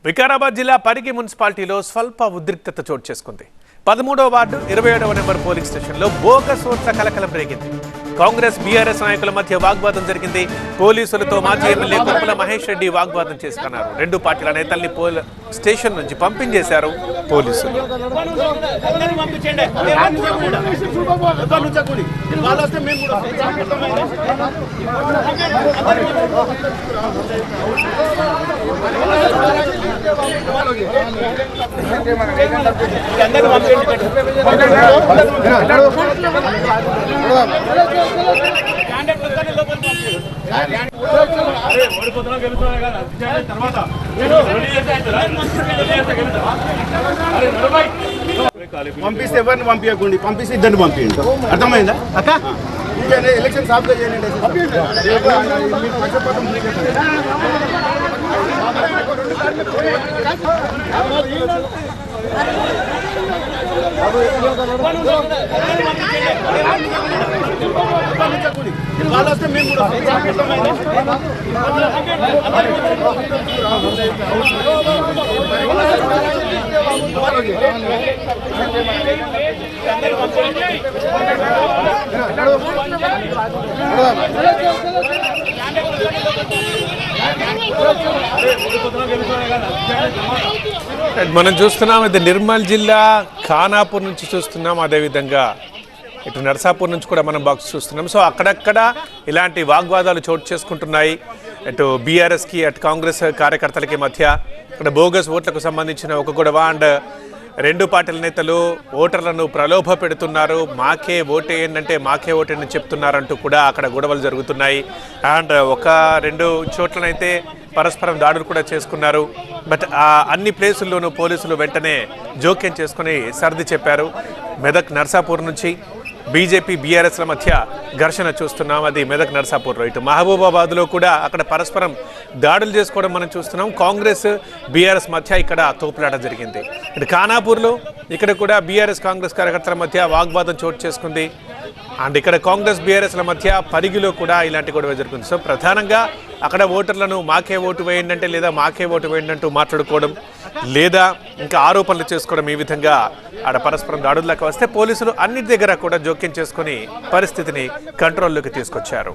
వికారాబాద్ జిల్లా పరిగి మున్సిపాలిటీలో స్వల్ప ఉద్రిక్తత చోటు చేసుకుంది. 13వ వార్డు 27వ నెంబర్ పోలింగ్ స్టేషన్లో బోగస్ ఓట్ల కలకలం రేగింది. కాంగ్రెస్ బీఆర్ఎస్ నాయకుల మధ్య వాగ్వాదం జరిగింది. పోలీసులతో మాజీ ఎమ్మెల్యే కుప్పల మహేష్ రెడ్డి వాగ్వాదం చేసుకున్నారు. రెండు పార్టీల నేతల్ని స్టేషన్ నుంచి పంపించేశారు పోలీసులు. పంపిస్తే ఎవరిని పంపించకండి, పంపిస్తే ఇద్దరిని పంపించండి. అర్థమైందా అక్క? ఎలక్షన్ సాఫ్గా చేయండి. వాళ్ళు వస్తే మేము కూడా మనం చూస్తున్నాం. ఇది నిర్మల్ జిల్లా ఖానాపూర్ నుంచి చూస్తున్నాం. అదేవిధంగా ఇటు నర్సాపూర్ నుంచి కూడా మనం బాక్స్ చూస్తున్నాం. సో అక్కడక్కడ ఇలాంటి వాగ్వాదాలు చోటు చేసుకుంటున్నాయి. ఇటు బీఆర్ఎస్కి అటు కాంగ్రెస్ కార్యకర్తలకి మధ్య ఇక్కడ బోగస్ ఓట్లకు సంబంధించిన ఒక గొడవ. అండ్ రెండు పార్టీల నేతలు ఓటర్లను ప్రలోభ పెడుతున్నారు. మాకే ఓటేయండి అంటే మాకే ఓటేయండి చెప్తున్నారంటూ కూడా అక్కడ గొడవలు జరుగుతున్నాయి. అండ్ ఒక రెండు చోట్లనైతే పరస్పరం దాడులు కూడా చేసుకున్నారు. బట్ అన్ని ప్లేసుల్లోనూ పోలీసులు వెంటనే జోక్యం చేసుకుని సర్ది చెప్పారు. మెదక్ నర్సాపూర్ నుంచి బీజేపీ బీఆర్ఎస్ల మధ్య ఘర్షణ చూస్తున్నాం. అది మెదక్ నర్సాపూర్లో. ఇటు మహబూబాబాద్లో కూడా అక్కడ పరస్పరం దాడులు చేసుకోవడం మనం చూస్తున్నాం. కాంగ్రెస్ బీఆర్ఎస్ మధ్య ఇక్కడ తోపులాట జరిగింది. ఇటు ఖానాపూర్లో ఇక్కడ కూడా బీఆర్ఎస్ కాంగ్రెస్ కార్యకర్తల మధ్య వాగ్వాదం చోటు చేసుకుంది. అండ్ ఇక్కడ కాంగ్రెస్ బీఆర్ఎస్ల మధ్య పరిగిలో కూడా ఇలాంటి గొడవ జరుగుతుంది. సో ప్రధానంగా అక్కడ ఓటర్లను మాకే ఓటు వేయండి అంటే లేదా మాకే ఓటు వేయండి అంటూ మాట్లాడుకోవడం, లేదా ఇంకా ఆరోపణలు చేసుకోవడం, ఈ విధంగా ఆడ పరస్పరం దాడుల్లోకి వస్తే పోలీసులు అన్నిటి దగ్గర కూడా జోక్యం చేసుకుని పరిస్థితిని కంట్రోల్లోకి తీసుకొచ్చారు.